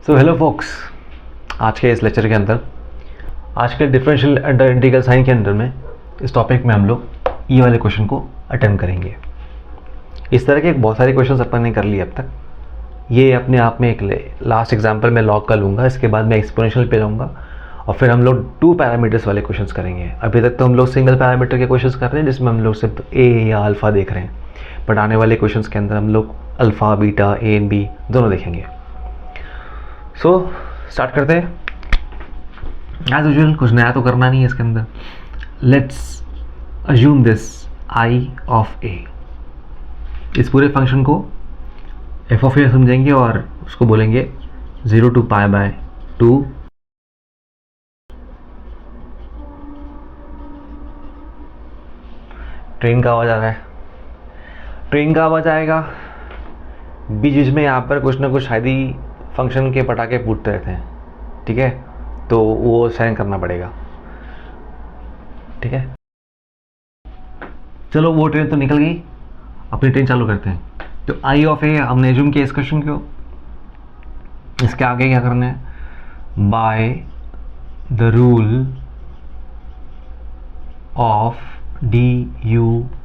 So hello focus, आज के इस लेक्चर के अंदर आज के डिफरेंशियल अंडर इंटीग्रल साइन के अंदर में इस टॉपिक में हम लोग ये वाले क्वेश्चन को अटेम्प्ट करेंगे। इस तरह के बहुत सारे क्वेश्चंस अपन ने कर लिए अब तक। ये अपने आप में एक लास्ट एग्जांपल में लॉग कर लूँगा, इसके बाद मैं एक्सपोनेंशियल पे जाऊँगा और फिर हम लोग 2 पैरामीटर्स वाले क्वेश्चंस करेंगे। अभी तक तो हम लोग सिंगल पैरामीटर के क्वेश्चंस कर रहे हैं जिसमें हम लोग सिर्फ ए या अल्फ़ा देख रहे हैं, बट आने वाले क्वेश्चंस के अंदर हम लोग alpha, beta, A and B दोनों देखेंगे। सो स्टार्ट करते हैं। एज यूजुअल कुछ नया तो करना नहीं है इसके अंदर। Let's assume this I of A. इस पूरे फंक्शन को एफ ऑफ ए समझेंगे और उसको बोलेंगे 0 to π/2 ट्रेन का आवाज़ आ रहा है, ट्रेन का आवाज़ आएगा। बीच में यहाँ पर कुछ ना कुछ शायद ही फंक्शन के पटाखे फूटते रहते हैं, ठीक है, तो वो सहन करना पड़ेगा, ठीक है। चलो वो ट्रेन तो निकल गई, अपनी ट्रेन चालू करते हैं। तो आई ऑफ ए हमने एज्यूम किया इस क्वेश्चन को। इसके आगे क्या करना है? By the rule of DUIS।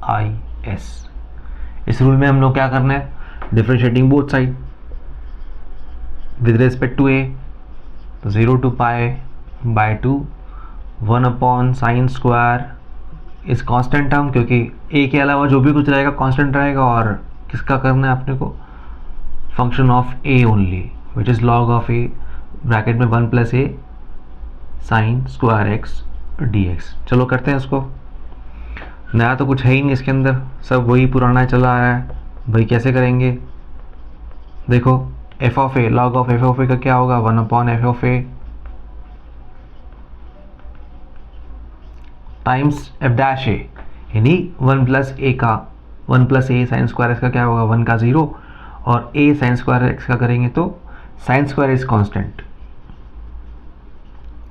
इस रूल में हम लोग क्या करना है? Differentiating both side with respect to A, तो 0 to π/2 1/sin² इस कांस्टेंट टर्म, क्योंकि ए के अलावा जो भी कुछ रहेगा कांस्टेंट रहेगा, और किसका करना है अपने को? Function of A only, which is log of A bracket में 1 + a sin² x dx। चलो करते हैं इसको। नया तो कुछ है ही नहीं इसके अंदर, सब वही पुराना चला आया है। भाई कैसे करेंगे? देखो F of A, log of F of A का क्या होगा? 1/f of A times F dash A, यानी 1 + a का 1 + a sin² x का क्या होगा? 1 का 0, और a sin² x का करेंगे तो sin² इज कांस्टेंट,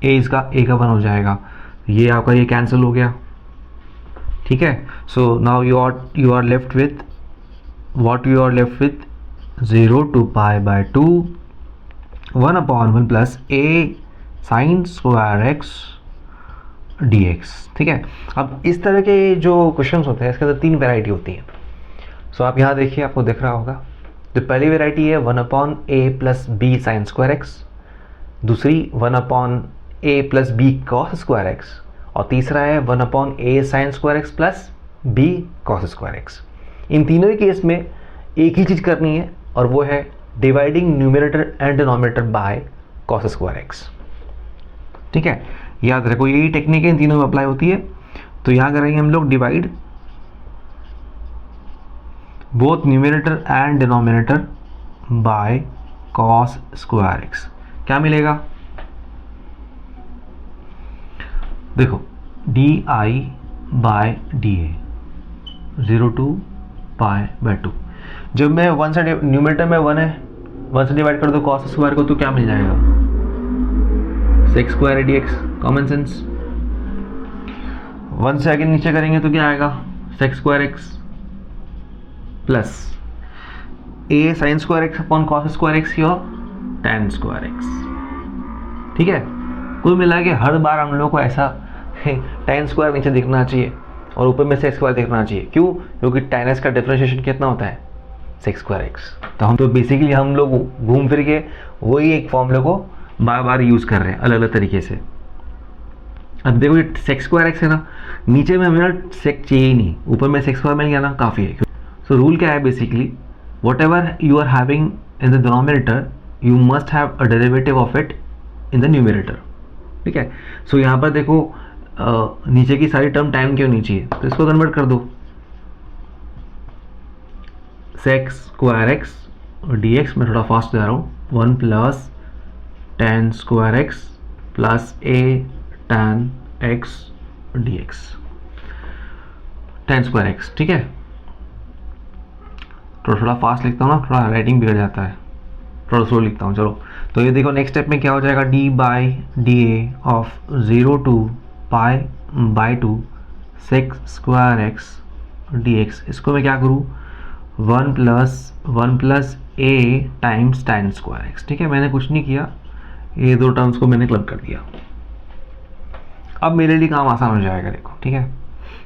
a इसका a का 1 हो जाएगा। ये आपका ये कैंसिल हो गया, ठीक है। So now you are left with what you are left with 0 to π/2 1/1 + a sin² x dx, ठीक है। अब इस तरह के जो क्वेश्चंस होते हैं इसके अंदर 3 वैरायटी होती हैं। सो आप यहाँ देखिए, आपको दिख रहा होगा। तो पहली वैरायटी है 1/a + b sin² x, दूसरी 1/a + b cos² x, और तीसरा है 1/a sin² x + b cos² x। इन तीनों के केस में एक ही चीज़ करनी है, और वो है dividing numerator and denominator by cos² x, ठीक है। याद रखो यही टेक्निक इन तीनों में अप्लाई होती है। तो यहाँ करेंगे हम लोग divide both numerator and denominator by cos² x। क्या मिलेगा? देखो di/dA 0 to π/2। जब मैं 1 से न्यूमरेटर में 1 है, 1 से डिवाइड कर दो cos² को, तो क्या मिल जाएगा? sec² dx, common sense. 1 से आगे नीचे करेंगे तो क्या आएगा? sec² x plus a sin² x upon cos² x और tan² x, ठीक है। कुल मिला के हर बार हम लोग को ऐसा tan² नीचे दिखना चाहिए और ऊपर में sec² दिखना चाहिए। क्यों? क्योंकि tan x का डिफरेंशिएशन कितना होता है? sec² x। तो हम तो बेसिकली हम लोग घूम फिर के वही एक फॉर्मूले को बार बार यूज़ कर रहे हैं अलग अलग तरीके से। अब देखो ये sec² x है ना, नीचे में हमें sec चाहिए ही नहीं, ऊपर में sec² मिल गया ना, काफ़ी है। सो रूल क्या है basically? Whatever you are having in the denominator you must have a derivative of it in the numerator, ठीक है। सो यहाँ पर देखो नीचे की सारी टर्म टाइम क्यों नहीं चाहिए, तो इसको कन्वर्ट कर दो। sec² x dx में थोड़ा फास्ट जा रहा हूँ, 1 + tan² x + a tan x dx, tan² x, ठीक है। तो थोड़ा फास्ट लिखता हूँ ना, थोड़ा राइटिंग बिगड़ जाता है, थोड़ा स्लो लिखता हूँ। चलो तो ये देखो नेक्स्ट स्टेप में क्या हो जाएगा? d/dA of 0 to π/2 sec² x dx। इसको मैं क्या करूँ? 1 + ए टाइम्स tan स्क्वायर एक्स। ठीक है, मैंने कुछ नहीं किया, ये दो टर्म्स को मैंने क्लब कर दिया। अब मेरे लिए काम आसान हो जाएगा। देखो, ठीक है,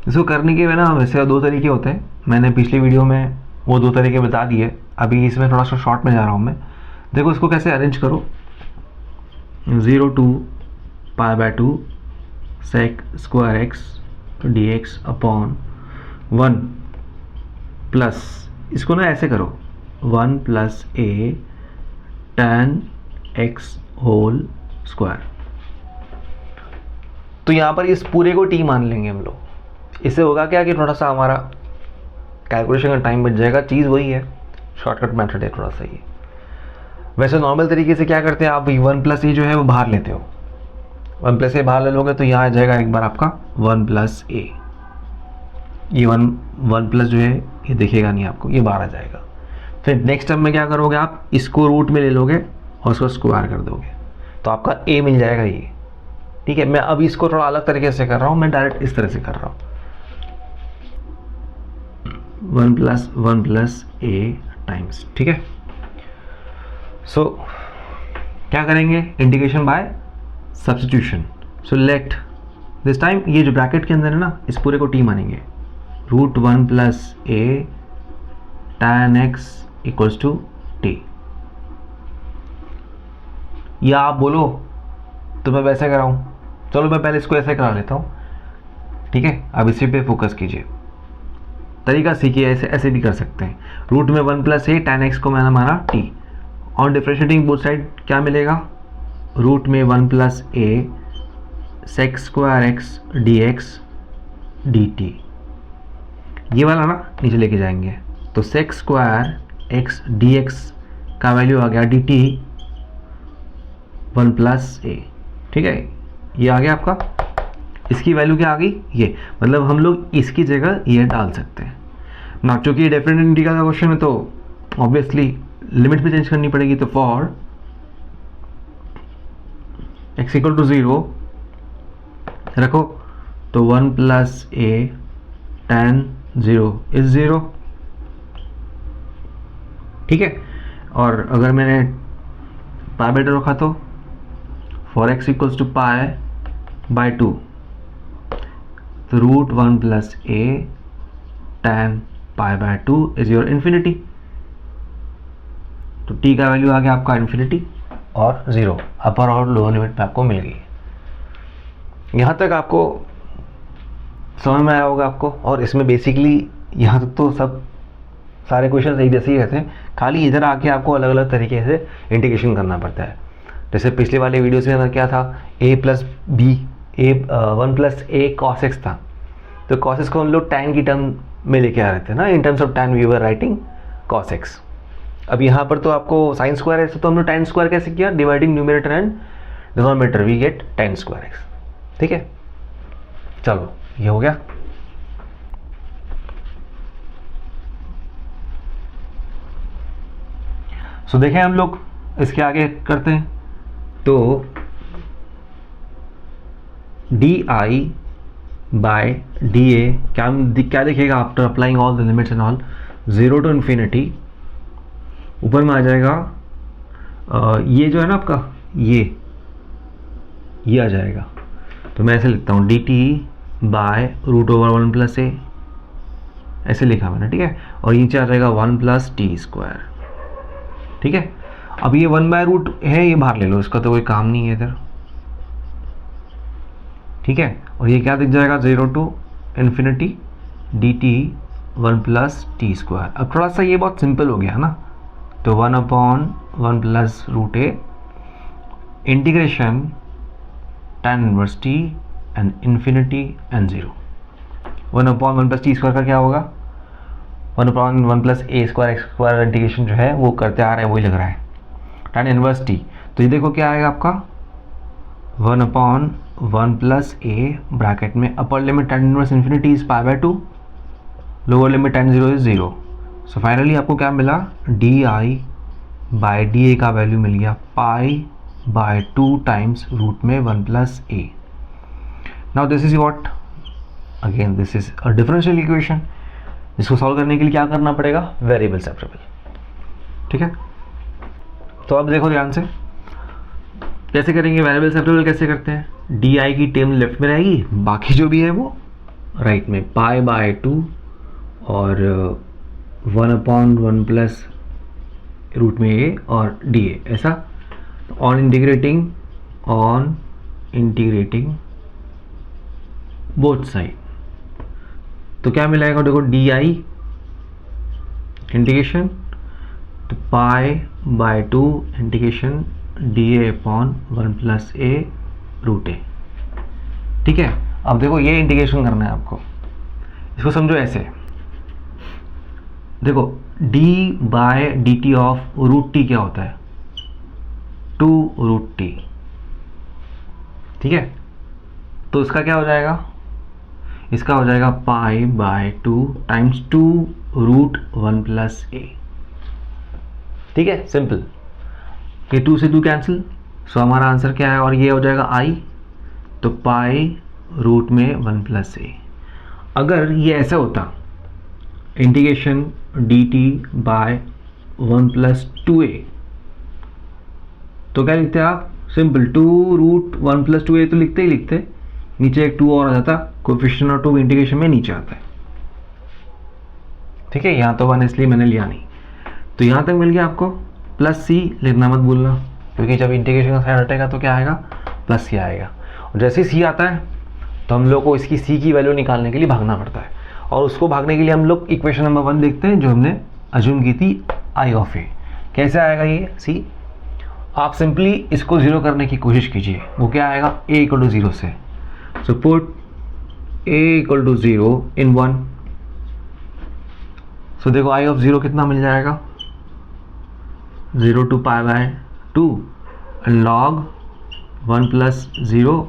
इसको करने के ना वैसे दो तरीके होते हैं, मैंने पिछली वीडियो में वो दो तरीके बता दिए, अभी इसमें थोड़ा सा शॉर्ट में जा रहा हूँ मैं। देखो इसको कैसे अरेंज करो, 0 to π/2 sec square X D x upon 1 plus, इसको ना ऐसे करो, 1 plus A tan x whole square. तो यहाँ पर इस पूरे को टी मान लेंगे हम लोग। इससे होगा क्या कि थोड़ा सा हमारा कैलकुलेशन का टाइम बच जाएगा। चीज़ वही है, शॉर्टकट मेथड है थोड़ा सा ये। वैसे नॉर्मल तरीके से क्या करते हैं आप, 1 प्लस ए जो है वो बाहर लेते हो, 1 प्लस ए बाहर ले लोगे तो यहाँ आ जाएगा एक बार आपका 1 प्लस ए, ये 1 प्लस जो है ये दिखेगा नहीं आपको, ये बाहर आ जाएगा। फिर नेक्स्ट टर्म में क्या करोगे आप, इसको रूट में ले लोगे और उसको स्क्वायर कर दोगे तो आपका ए मिल जाएगा ये। ठीक है, मैं अभी इसको थोड़ा अलग तरीके से कर रहा हूँ, मैं डायरेक्ट इस तरह से कर रहा हूँ, 1 प्लस ए टाइम्स। ठीक है, सो क्या करेंगे, integration by substitution. So let this time ये जो ब्रैकेट के अंदर है ना, इस पूरे को टी मानेंगे, √1 plus A tan x equals to T. या आप बोलो तो मैं वैसे कराऊं, चलो मैं पहले इसको ऐसे करा लेता हूँ। ठीक है, अब इसी पे फोकस कीजिए, तरीका सीखिए, ऐसे ऐसे भी कर सकते हैं। रूट में 1 प्लस ए tan x को मैंने माना T, on differentiating both side क्या मिलेगा, रूट में 1 plus A sec square X D X D T, ये वाला ना नीचे लेके जाएंगे तो sec square X D X का वैल्यू आ गया डी टी 1 प्लस ए। ठीक है, ये आ गया आपका, इसकी वैल्यू क्या आ गई ये, मतलब हम लोग इसकी जगह ये डाल सकते हैं ना, क्योंकि ये डेफिनेट इंटीग्रल का क्वेश्चन है तो ऑब्वियसली लिमिट भी चेंज करनी पड़ेगी। तो फॉर x इक्वल टू 0 रखो तो 1 प्लस ए tan 0 इज 0। ठीक है, और अगर मैंने π/2 रखा तो फॉर x इक्वल्स टू π/2 तो √1 plus A tan π/2 is your infinity. तो t का वैल्यू आ गया आपका इन्फिनिटी और 0, अपर और लोअर लिमिट में आपको मिल गई। यहाँ तक आपको समझ में आया होगा आपको, और इसमें बेसिकली यहाँ तक तो सब सारे क्वेश्चन एक जैसे ही रहते हैं, खाली इधर आके आपको अलग अलग तरीके से इंटीग्रेशन करना पड़ता है। जैसे पिछले वाले वीडियोस में क्या था, a plus B, 1 plus A cos x था, तो कॉस एक्स को हम लोग tan की टर्म में लेके आ रहे थे ना, in terms of tan we were writing cos x. अब यहाँ पर तो आपको साइन स्क्वायर है, तो हमने tan स्क्वायर कैसे किया, dividing numerator and denominator we get tan square x. ठीक है, चलो ये हो गया। सो देखें हम लोग इसके आगे करते हैं, तो डी बाय डी ए क्या दिखेगा after applying all the limits and all, 0 to infinity, ऊपर में आ जाएगा ये जो है ना आपका ये आ जाएगा। तो मैं ऐसे लिखता हूँ डी टी बाय √1 प्लस ए, ऐसे लिखा मैंने। ठीक है, और नीचे आ जाएगा 1 प्लस टी स्क्वायर। ठीक है, अब ये 1/रूट है, ये बाहर ले लो, इसका तो कोई काम नहीं है इधर। ठीक है, और ये क्या दिख जाएगा, 0 to infinity D T 1 plus T square. अब थोड़ा सा ये बहुत सिंपल हो गया ना, तो 1/1 plus root A integration tan inverse T and infinity and 0। 1/1 plus T square का क्या होगा, 1/1 plus A square x square integration जो है वो करते आ रहे हैं, वही लग रहा है tan इनवर्स टी। तो ये देखो क्या आएगा आपका 1/1 प्लस ए ब्रैकेट में upper limit tan inverse infinity is π/2, lower limit tan 0 is 0। So finally आपको क्या मिला, D I by D A का वैल्यू मिल गया π/2 टाइम्स रूट में 1 plus A. Now this is what, again this is a differential equation, इसको solve करने के लिए क्या करना पड़ेगा, वेरिएबल सेपरेबल। ठीक है, तो अब देखो ध्यान से कैसे करेंगे, वेरिएबल सेपरेबल कैसे करते हैं। डी आई की टर्म लेफ्ट में रहेगी, बाकी जो भी है वो राइट में, पाई बाय 2 और 1/1 प्लस रूट में ए और डी ए, ऐसा। ऑन इंटीग्रेटिंग बोथ साइड, तो क्या मिलेगा, देखो डी आई इंटीग्रेशन, तो pi by 2 integration D A upon 1 plus A root A. ठीक है, अब देखो ये इंटीग्रेशन करना है आपको, इसको समझो ऐसे, देखो d by D T of root T क्या होता है, 2 रूट टी। ठीक है, तो इसका क्या हो जाएगा, इसका हो जाएगा pi by 2 times 2 root 1 plus A. ठीक है, सिंपल, ये 2 से 2 कैंसिल, सो हमारा आंसर क्या है, और ये हो जाएगा i, तो पाई रूट में 1 प्लस ए। अगर ये ऐसा होता integration D T by 1 plus 2a, तो क्या लिखते आप, सिंपल 2 रूट 1 प्लस 2a तो लिखते ही लिखते, नीचे एक 2 और आ जाता, कोएफिशिएंट ऑफ 2 इंटीग्रेशन में नीचे आता है। ठीक है, यहाँ तो 1 इसलिए मैंने लिया नहीं, तो यहाँ तक मिल गया आपको। प्लस सी लिखना मत भूलना, क्योंकि जब इंटीग्रेशन का साइन हटेगा तो क्या आएगा, प्लस सी आएगा, और जैसे ही सी आता है तो हम लोग को इसकी सी की वैल्यू निकालने के लिए भागना पड़ता है, और उसको भागने के लिए हम लोग इक्वेशन नंबर 1 देखते हैं जो हमने अज्यूम की थी आई ऑफ ए। कैसे आएगा ये सी, आप सिंपली इसको जीरो करने की कोशिश कीजिए, वो क्या आएगा, a इक्वल टू 0 से, so put a equal to 0 in 1, so देखो आई ऑफ 0 कितना मिल जाएगा, 0 to pi by 2 and log 1 plus 0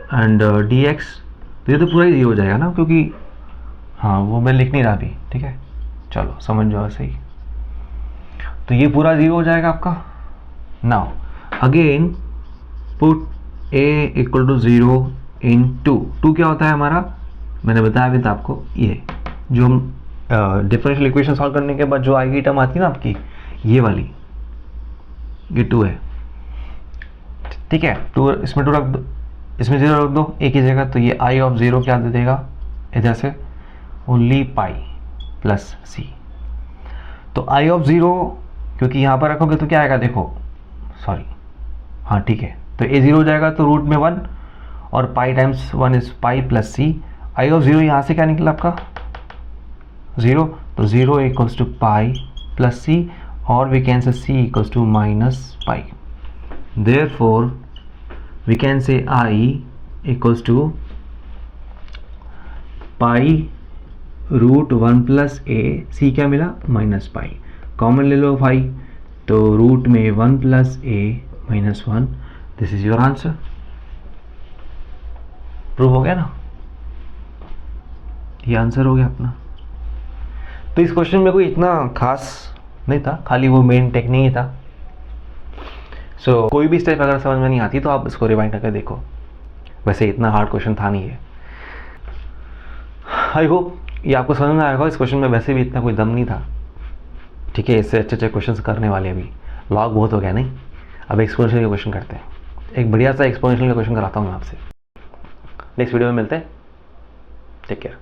and D X, तो ये तो पूरा ही 0 हो जाएगा ना, क्योंकि हाँ वो मैं लिख नहीं रहा अभी। ठीक है, चलो समझ जाओ सही, तो ये पूरा 0 हो जाएगा आपका। Now again put a equal to 0 in 2 क्या होता है हमारा, मैंने बताया भी था आपको, ये जो हम डिफरेंशियल इक्वेशन सॉल्व करने के बाद जो आएगी टर्म आती है ना आपकी, ये वाली, ये 2 है। ठीक है, 2 इसमें 2 रख दो, इसमें 0 रख दो एक ही जगह, तो ये आई ऑफ 0 क्या दे देगा इधर से, ओनली पाई प्लस सी। तो आई ऑफ 0 क्योंकि यहाँ पर रखोगे तो क्या आएगा, देखो सॉरी, हाँ ठीक है, तो ए 0 हो जाएगा, तो रूट में 1 और pi times 1 is pi plus C. I of 0 यहाँ से क्या निकला आपका 0, तो 0 equals to pi plus C, और we can say c equals to minus pi. Therefore we can say i equals to pi root 1 plus A, C क्या मिला minus pi, common ले लो भाई, तो रूट में 1 plus A minus 1, this is your answer. Prove हो गया ना, ये आंसर हो गया अपना। तो इस क्वेश्चन में कोई इतना खास नहीं था, खाली वो मेन टेक्निक ही था। सो कोई भी स्टेप अगर समझ में नहीं आती तो आप इसको रिवाइंड करके देखो, वैसे इतना हार्ड क्वेश्चन था नहीं है। आई होप ये आपको समझ में आएगा। इस क्वेश्चन में वैसे भी इतना कोई दम नहीं था, ठीक है, इससे अच्छे अच्छे क्वेश्चन करने वाले। अभी लॉग बहुत हो गया नहीं, अब एक्सपोनेंशियल के क्वेश्चन करते हैं। एक बढ़िया सा एक्सपोनेंशियल का क्वेश्चन कराता हूँ मैं आपसे, नेक्स्ट वीडियो में मिलते हैं, टेक केयर।